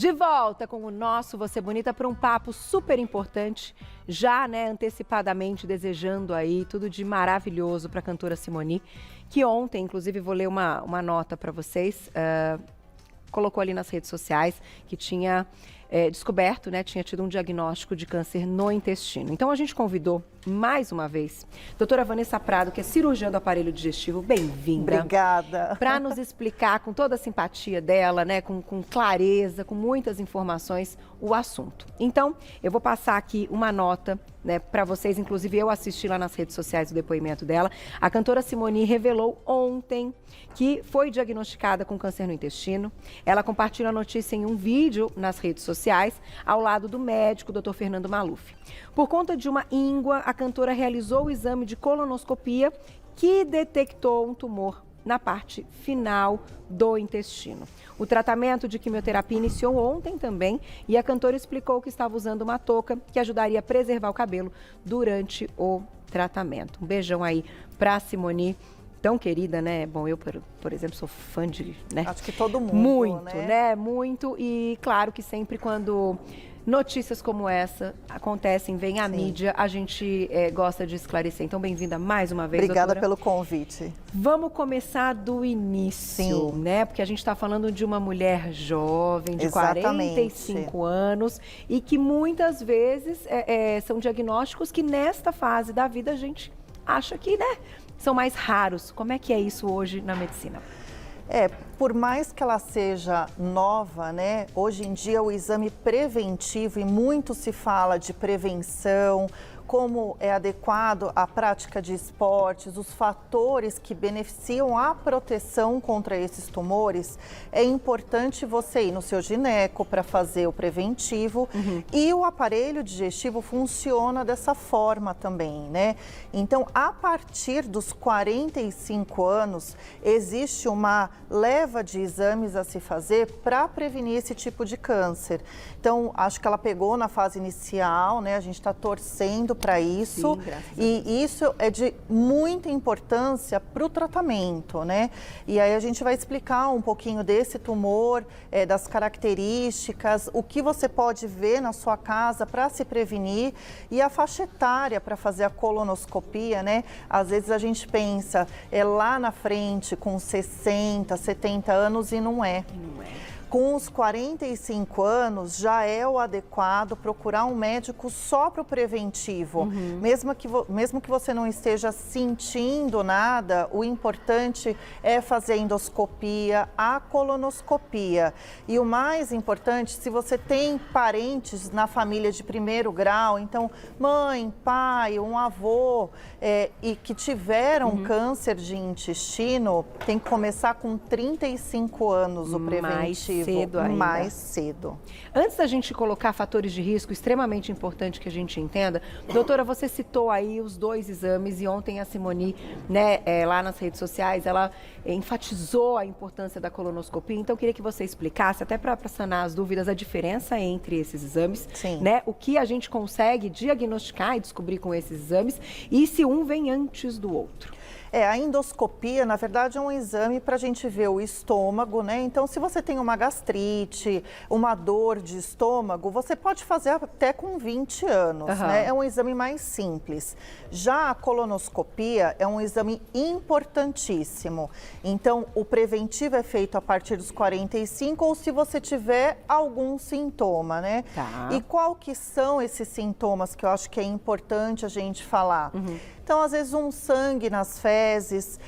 De volta com o nosso Você Bonita para um papo super importante, já antecipadamente desejando aí tudo de maravilhoso para a cantora Simone, que ontem, inclusive, vou ler uma nota para vocês, colocou ali nas redes sociais que tinha descoberto, tinha tido um diagnóstico de câncer no intestino. Então a gente convidou mais uma vez a doutora Vanessa Prado, que é cirurgiã do aparelho digestivo. Bem-vinda. Obrigada. Para nos explicar com toda a simpatia dela, com clareza, com muitas informações, o assunto. Então, eu vou passar aqui uma nota para vocês, inclusive eu assisti lá nas redes sociais o depoimento dela. A cantora Simone revelou ontem que foi diagnosticada com câncer no intestino. Ela compartilhou a notícia em um vídeo nas redes sociais, ao lado do médico, Dr. Fernando Maluf. Por conta de uma íngua, a cantora realizou o exame de colonoscopia que detectou um tumor na parte final do intestino. O tratamento de quimioterapia iniciou ontem também e a cantora explicou que estava usando uma touca que ajudaria a preservar o cabelo durante o tratamento. Um beijão aí pra Simone, tão querida, né? Bom, eu, por exemplo, sou fã de, Acho que todo mundo, muito, Muito. E claro que sempre quando notícias como essa acontecem, vem à mídia, a gente gosta de esclarecer. Então, bem-vinda mais uma vez, Obrigada doutora. pelo convite. Vamos começar do início, Porque a gente está falando de uma mulher jovem, de 45 anos, e que muitas vezes são diagnósticos que nesta fase da vida a gente acha que, são mais raros. Como é que é isso hoje na medicina? Por mais que ela seja nova, hoje em dia o exame preventivo, e muito se fala de prevenção, como é adequado à prática de esportes, os fatores que beneficiam a proteção contra esses tumores, é importante você ir no seu gineco para fazer o preventivo. E o aparelho digestivo funciona dessa forma também, Então, a partir dos 45 anos, existe uma leva de exames a se fazer para prevenir esse tipo de câncer. Então, acho que ela pegou na fase inicial, a gente está torcendo para isso. Sim, e isso é de muita importância para o tratamento, E aí a gente vai explicar um pouquinho desse tumor, das características, o que você pode ver na sua casa para se prevenir e a faixa etária para fazer a colonoscopia, Às vezes a gente pensa, lá na frente com 60, 70 anos e não é. Com os 45 anos, já é o adequado procurar um médico só para o preventivo. Mesmo que você não esteja sentindo nada, o importante é fazer a endoscopia, a colonoscopia. E o mais importante, se você tem parentes na família de primeiro grau, então mãe, pai, um avô, e que tiveram câncer de intestino, tem que começar com 35 anos o preventivo. Mais cedo. Antes da gente colocar fatores de risco, extremamente importante que a gente entenda, doutora, você citou aí os 2 exames e ontem a Simone, lá nas redes sociais, ela enfatizou a importância da colonoscopia. Então, eu queria que você explicasse, até para sanar as dúvidas, a diferença entre esses exames, o que a gente consegue diagnosticar e descobrir com esses exames e se um vem antes do outro. A endoscopia, na verdade, é um exame para a gente ver o estômago, Então, se você tem uma gastrite, uma dor de estômago, você pode fazer até com 20 anos, É um exame mais simples. Já a colonoscopia é um exame importantíssimo. Então, o preventivo é feito a partir dos 45 ou se você tiver algum sintoma, E qual que são esses sintomas que eu acho que é importante a gente falar? Então, às vezes, um sangue nas fezes,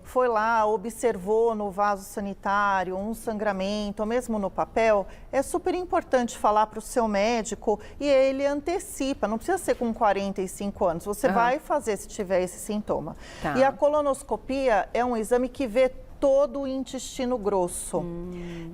foi lá, observou no vaso sanitário um sangramento, ou mesmo no papel, é super importante falar para o seu médico e ele antecipa, não precisa ser com 45 anos, você vai fazer se tiver esse sintoma. E a colonoscopia é um exame que vê todo o intestino grosso,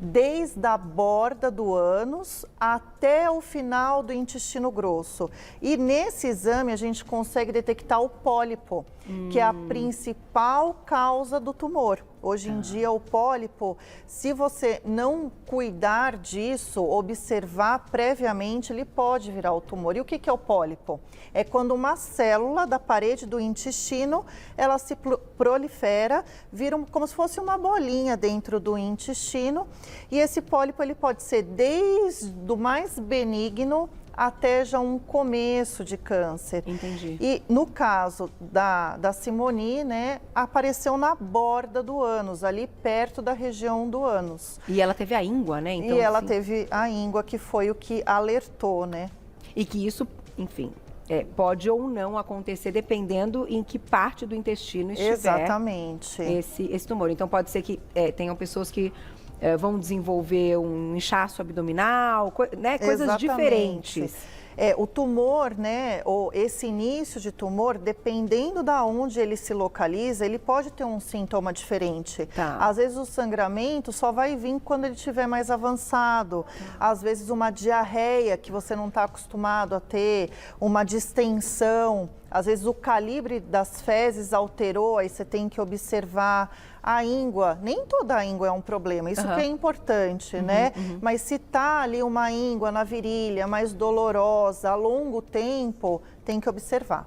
desde a borda do ânus até o final do intestino grosso. E nesse exame a gente consegue detectar o pólipo. que é a principal causa do tumor. Hoje em dia, o pólipo, se você não cuidar disso, observar previamente, ele pode virar o tumor. E o que é o pólipo? É quando uma célula da parede do intestino, ela se prolifera, vira como se fosse uma bolinha dentro do intestino. E esse pólipo, ele pode ser desde o mais benigno até já um começo de câncer. Entendi. E no caso da Simone, né, apareceu na borda do ânus, ali perto da região do ânus. E ela teve a íngua, né? Então, e ela teve a íngua, que foi o que alertou, né? E que isso, enfim, pode ou não acontecer, dependendo em que parte do intestino estiver. Exatamente. Esse tumor. Então, pode ser que tenham pessoas que vão desenvolver um inchaço abdominal, né? Coisas Exatamente. Diferentes. O tumor, né, ou esse início de tumor, dependendo da onde ele se localiza, ele pode ter um sintoma diferente. Tá. Às vezes o sangramento só vai vir quando ele estiver mais avançado. Às vezes uma diarreia que você não está acostumado a ter, uma distensão. Às vezes o calibre das fezes alterou, aí você tem que observar. A íngua, nem toda a íngua é um problema, isso que é importante, né? Mas se tá ali uma íngua na virilha mais dolorosa a longo tempo, tem que observar.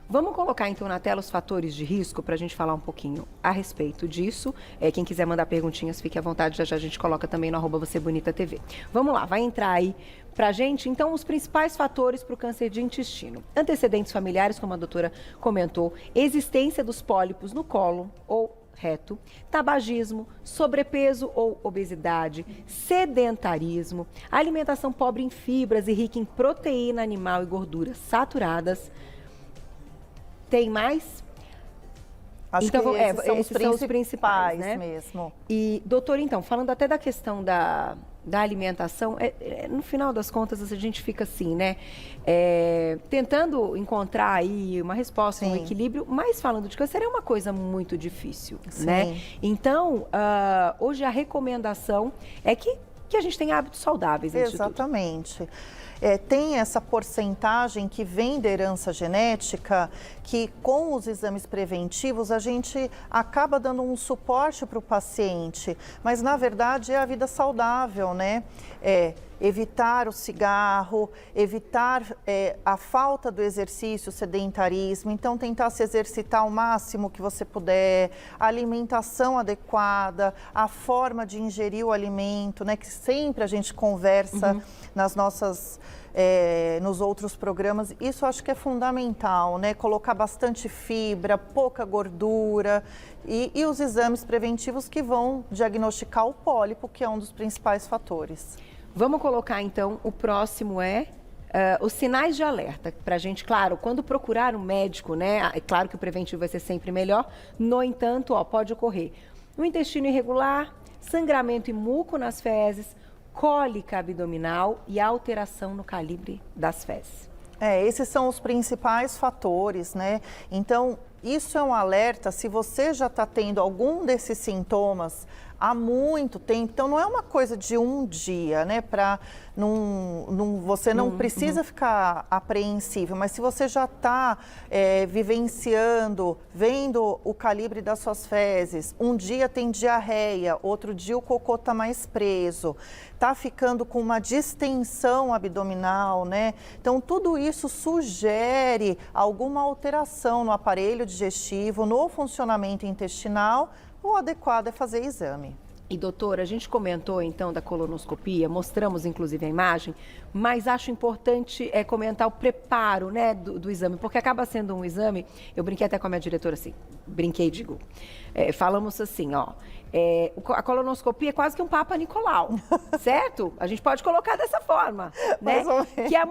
Vamos colocar então na tela os fatores de risco para a gente falar um pouquinho a respeito disso. Quem quiser mandar perguntinhas, fique à vontade, já já a gente coloca também no @vocêbonita.tv. Vamos lá, vai entrar aí pra gente, então, os principais fatores para o câncer de intestino. Antecedentes familiares, como a doutora comentou, existência dos pólipos no colo ou reto, tabagismo, sobrepeso ou obesidade, sedentarismo, alimentação pobre em fibras e rica em proteína animal e gorduras saturadas. Tem mais? Acho então, que esses são os principais, né? mesmo. E, doutor, então, falando até da questão da alimentação, no final das contas, a gente fica assim, né? Tentando encontrar aí uma resposta, um equilíbrio, mas falando de câncer é uma coisa muito difícil, né? Então, hoje a recomendação é que a gente tenha hábitos saudáveis. Exatamente. Tem essa porcentagem que vem da herança genética, que com os exames preventivos a gente acaba dando um suporte para o paciente, mas na verdade é a vida saudável, né? Evitar o cigarro, evitar a falta do exercício, o sedentarismo, então tentar se exercitar o máximo que você puder, a alimentação adequada, a forma de ingerir o alimento, né, que sempre a gente conversa nas nossas, nos outros programas, isso acho que é fundamental, né, colocar bastante fibra, pouca gordura e os exames preventivos que vão diagnosticar o pólipo, que é um dos principais fatores. Vamos colocar, então, o próximo os sinais de alerta. Para a gente, claro, quando procurar um médico, né? É claro que o preventivo vai ser sempre melhor. No entanto, pode ocorrer um intestino irregular, sangramento e muco nas fezes, cólica abdominal e alteração no calibre das fezes. Esses são os principais fatores, né? Então, isso é um alerta se você já está tendo algum desses sintomas há muito tempo. Então, não é uma coisa de um dia, né? Você não precisa ficar apreensivo, mas se você já está vivenciando, vendo o calibre das suas fezes, um dia tem diarreia, outro dia o cocô está mais preso, está ficando com uma distensão abdominal, né? Então, tudo isso sugere alguma alteração no aparelho digestivo, no funcionamento intestinal. O adequado é fazer exame. E doutora, a gente comentou então da colonoscopia, mostramos inclusive a imagem, mas acho importante comentar o preparo, né, do exame, porque acaba sendo um exame, eu brinquei até com a minha diretora assim, falamos assim, a colonoscopia é quase que um Papa Nicolau, certo? A gente pode colocar dessa forma, né?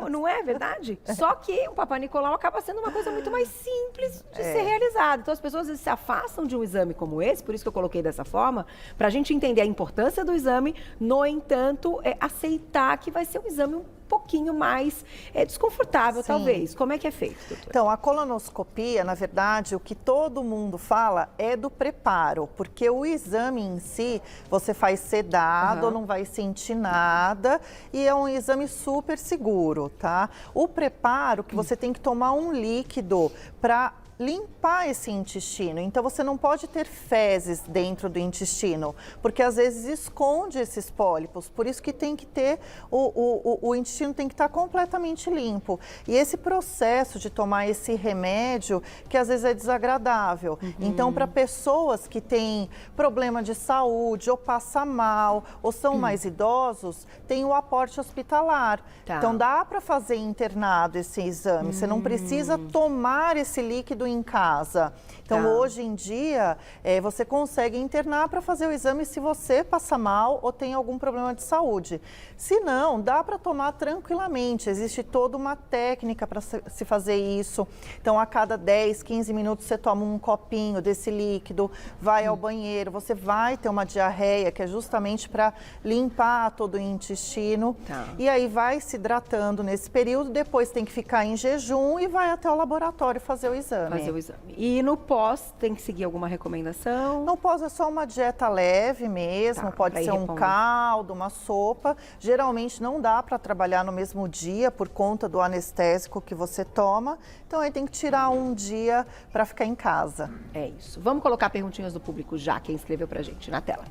Não é verdade? Só que o Papa Nicolau acaba sendo uma coisa muito mais simples de ser realizada. Então as pessoas às vezes se afastam de um exame como esse, por isso que eu coloquei dessa forma, para a gente entender a importância do exame, no entanto, aceitar que vai ser um exame um pouquinho mais desconfortável, talvez. Como é que é feito, doutora? Então, a colonoscopia, na verdade, o que todo mundo fala é do preparo, porque o exame em si, você faz sedado, não vai sentir nada, e é um exame super seguro, tá? O preparo, que você tem que tomar um líquido para limpar esse intestino. Então, você não pode ter fezes dentro do intestino, porque às vezes esconde esses pólipos. Por isso que tem que ter, o intestino tem que estar completamente limpo. E esse processo de tomar esse remédio, que às vezes é desagradável. Então, para pessoas que têm problema de saúde, ou passa mal, ou são mais idosos, tem o aporte hospitalar. Tá. Então, dá para fazer internado esse exame. Você não precisa tomar esse líquido em casa. Então, Tá. hoje em dia, você consegue internar para fazer o exame se você passa mal ou tem algum problema de saúde. Se não, dá para tomar tranquilamente. Existe toda uma técnica para se fazer isso. Então, a cada 10, 15 minutos, você toma um copinho desse líquido, vai ao banheiro, você vai ter uma diarreia, que é justamente para limpar todo o intestino. Tá. E aí vai se hidratando nesse período, depois tem que ficar em jejum e vai até o laboratório fazer o exame. Fazer o exame. E no pós, tem que seguir alguma recomendação? No pós é só uma dieta leve mesmo, Tá, pode pra ir ser um repondo. caldo, uma sopa. Geralmente não dá para trabalhar no mesmo dia por conta do anestésico que você toma. Então aí tem que tirar um dia para ficar em casa. É isso. Vamos colocar perguntinhas do público já, quem escreveu pra gente na tela.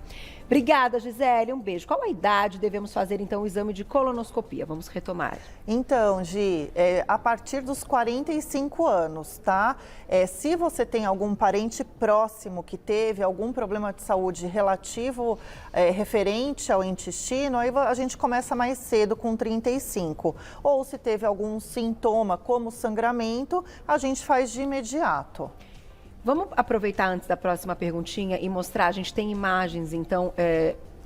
Obrigada, Gisele. Um beijo. Qual a idade devemos fazer, então, o exame de colonoscopia? Vamos retomar. Então, Gi, a partir dos 45 anos, tá? Se você tem algum parente próximo que teve algum problema de saúde relativo, referente ao intestino, aí a gente começa mais cedo, com 35. Ou se teve algum sintoma, como sangramento, a gente faz de imediato. Vamos aproveitar antes da próxima perguntinha e mostrar, a gente tem imagens, então,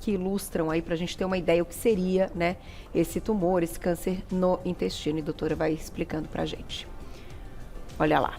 que ilustram aí pra gente ter uma ideia o que seria, né, esse tumor, esse câncer no intestino. E a doutora vai explicando pra gente. Olha lá.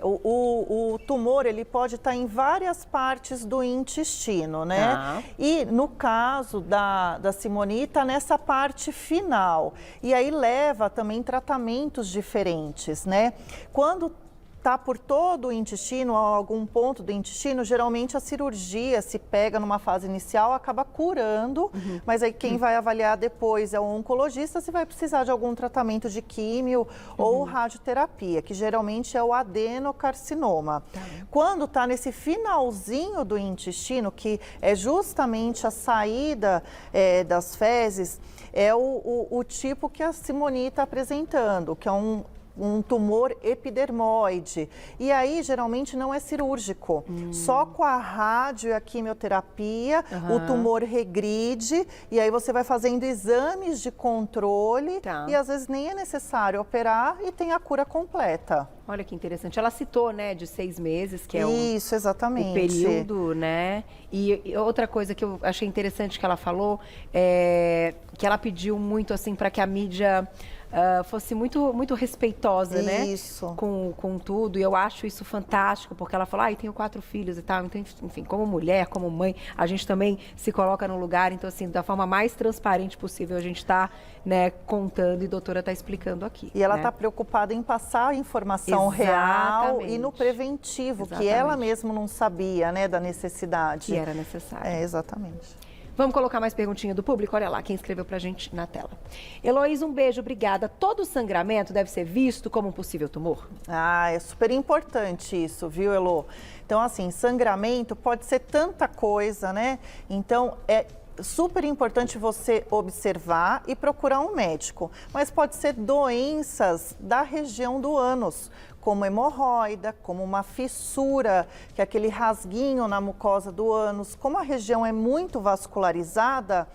O tumor, ele pode estar em várias partes do intestino, né? Tá. E no caso da Simone, está nessa parte final. E aí leva também tratamentos diferentes, né? Quando está por todo o intestino, ou algum ponto do intestino, geralmente a cirurgia se pega numa fase inicial, acaba curando, mas aí quem vai avaliar depois é o oncologista se vai precisar de algum tratamento de químio ou radioterapia, que geralmente é o adenocarcinoma. Tá. Quando está nesse finalzinho do intestino, que é justamente a saída das fezes, é o tipo que a Simone está apresentando, que é um tumor epidermoide. E aí, geralmente, não é cirúrgico. Só com a rádio e a quimioterapia, o tumor regride e aí você vai fazendo exames de controle e às vezes nem é necessário operar e tem a cura completa. Olha que interessante. Ela citou, né, de 6 meses, que é Isso, exatamente. o período, né? E outra coisa que eu achei interessante que ela falou é que ela pediu muito, assim, para que a mídia fosse muito respeitosa, né? Isso. Com tudo. E eu acho isso fantástico, porque ela falou, eu tenho 4 filhos e tal. Então, enfim, como mulher, como mãe, a gente também se coloca no lugar. Então, assim, da forma mais transparente possível, a gente está, né, contando e a doutora está explicando aqui. E ela né? está preocupada em passar a informação real e no preventivo, que ela mesma não sabia, né, da necessidade. Que era necessário. Exatamente. Vamos colocar mais perguntinha do público? Olha lá, quem escreveu pra gente na tela. Heloísa, um beijo, obrigada. Todo sangramento deve ser visto como um possível tumor? É super importante isso, viu, Elô? Então, assim, sangramento pode ser tanta coisa, né? Então, é super importante você observar e procurar um médico. Mas pode ser doenças da região do ânus, como hemorroida, como uma fissura, que é aquele rasguinho na mucosa do ânus. Como a região é muito vascularizada,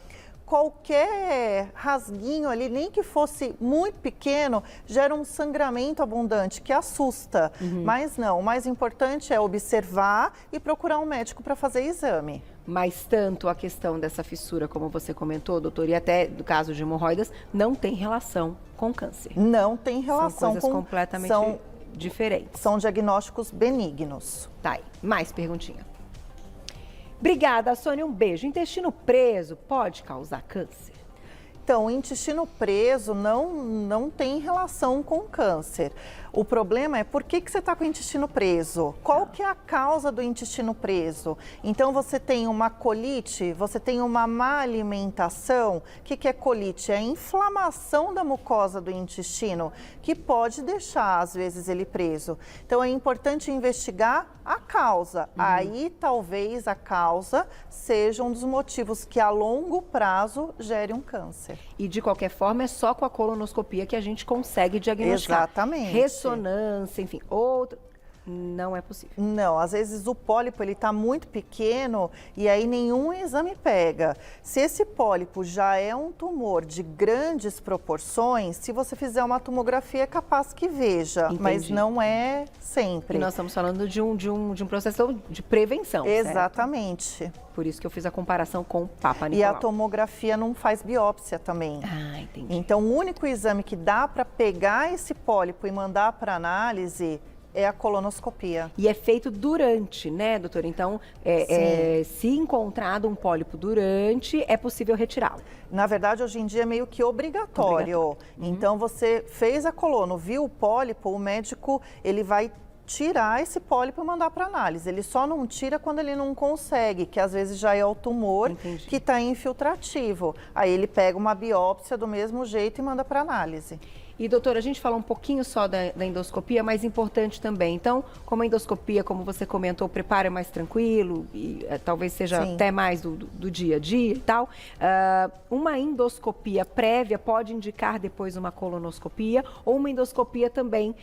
qualquer rasguinho ali, nem que fosse muito pequeno, gera um sangramento abundante, que assusta. Mas não, o mais importante é observar e procurar um médico para fazer exame. Mas tanto a questão dessa fissura, como você comentou, doutor, e até do caso de hemorroidas, não tem relação com câncer. Não tem relação. São coisas completamente diferentes. São diagnósticos benignos. Tá aí, mais perguntinha. Obrigada, Sônia, um beijo. Intestino preso pode causar câncer? Então, o intestino preso não tem relação com câncer. O problema é por que você está com o intestino preso? Qual que é a causa do intestino preso? Então, você tem uma colite, você tem uma má alimentação. O que é colite? É a inflamação da mucosa do intestino, que pode deixar, às vezes, ele preso. Então, é importante investigar a causa. Aí, talvez, a causa seja um dos motivos que, a longo prazo, gere um câncer. E, de qualquer forma, é só com a colonoscopia que a gente consegue diagnosticar. Exatamente. Ressonância, enfim, outro... Não é possível. Não, às vezes o pólipo ele está muito pequeno e aí nenhum exame pega. Se esse pólipo já é um tumor de grandes proporções, se você fizer uma tomografia é capaz que veja, Entendi. mas não é sempre. E nós estamos falando de um processo de prevenção, Exatamente. certo? Por isso que eu fiz a comparação com o Papa E Nicolau. a tomografia não faz biópsia também. Ah, entendi. Então, o único exame que dá para pegar esse pólipo e mandar para análise é a colonoscopia. E é feito durante, né, doutora? Então, se encontrado um pólipo durante, é possível retirá-lo. Na verdade, hoje em dia é meio que obrigatório. Então, você fez a colono, viu o pólipo, o médico ele vai tirar esse pólipo e mandar para análise. Ele só não tira quando ele não consegue, que às vezes já é o tumor que está infiltrativo. Aí ele pega uma biópsia do mesmo jeito e manda para análise. E, doutora, a gente falou um pouquinho só da endoscopia, mas importante também. Então, como a endoscopia, como você comentou, o preparo é mais tranquilo e talvez seja até mais do dia a dia e tal. Uma endoscopia prévia pode indicar depois uma colonoscopia ou uma endoscopia também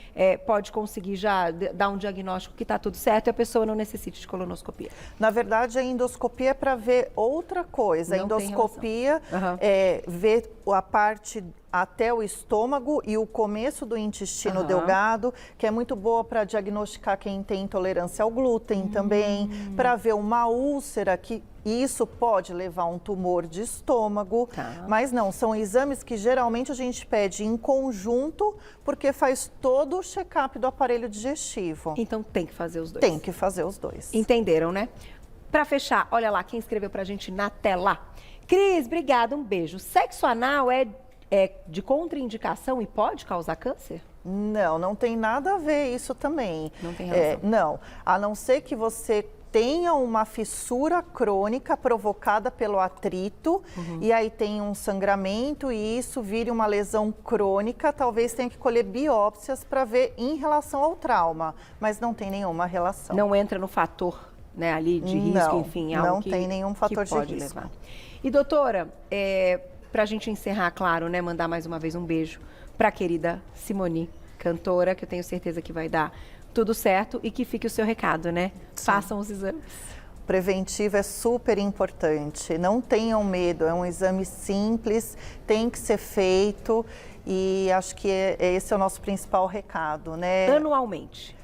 pode conseguir já dar um diagnóstico que está tudo certo e a pessoa não necessite de colonoscopia? Na verdade, a endoscopia é para ver outra coisa. A endoscopia é ver a parte até o estômago e o começo do intestino delgado, que é muito boa para diagnosticar quem tem intolerância ao glúten também, para ver uma úlcera, que isso pode levar a um tumor de estômago, mas não, são exames que geralmente a gente pede em conjunto, porque faz todo o check-up do aparelho digestivo. Então tem que fazer os dois. Tem que fazer os dois. Entenderam, né? Para fechar, olha lá quem escreveu pra gente na tela. Cris, obrigada, um beijo. Sexo anal é de contraindicação e pode causar câncer? Não, não tem nada a ver isso também. Não tem relação? Não, a não ser que você tenha uma fissura crônica provocada pelo atrito e aí tem um sangramento e isso vire uma lesão crônica, talvez tenha que colher biópsias para ver em relação ao trauma, mas não tem nenhuma relação. Não entra no fator, né, ali de risco, enfim, algo não tem nenhum fator que pode de risco. levar. E doutora, para a gente encerrar, claro, né, mandar mais uma vez um beijo para a querida Simone, cantora, que eu tenho certeza que vai dar tudo certo e que fique o seu recado, né? Sim. Façam os exames. Preventivo é super importante, não tenham medo, é um exame simples, tem que ser feito e acho que esse é o nosso principal recado, né? Anualmente.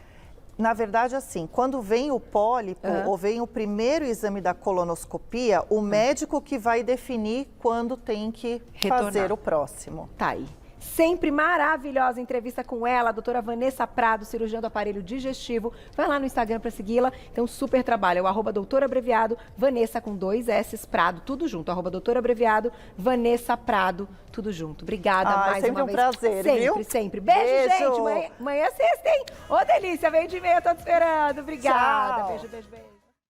Na verdade, assim, quando vem o pólipo ou vem o primeiro exame da colonoscopia, o médico que vai definir quando tem que fazer o próximo. Tá aí. Sempre maravilhosa entrevista com ela, a doutora Vanessa Prado, cirurgiã do aparelho digestivo. Vai lá no Instagram para segui-la. Tem um super trabalho. É o @doutorabreviado, Vanessa com 2 S, Prado, tudo junto. @doutorabreviado, Vanessa Prado, tudo junto. Obrigada mais uma vez. Sempre um prazer, viu? Sempre, sempre. Beijo, gente. Amanhã é sexta, hein? Ô, delícia, vem de meia, tô te esperando. Obrigada. Tchau. Beijo, beijo, beijo.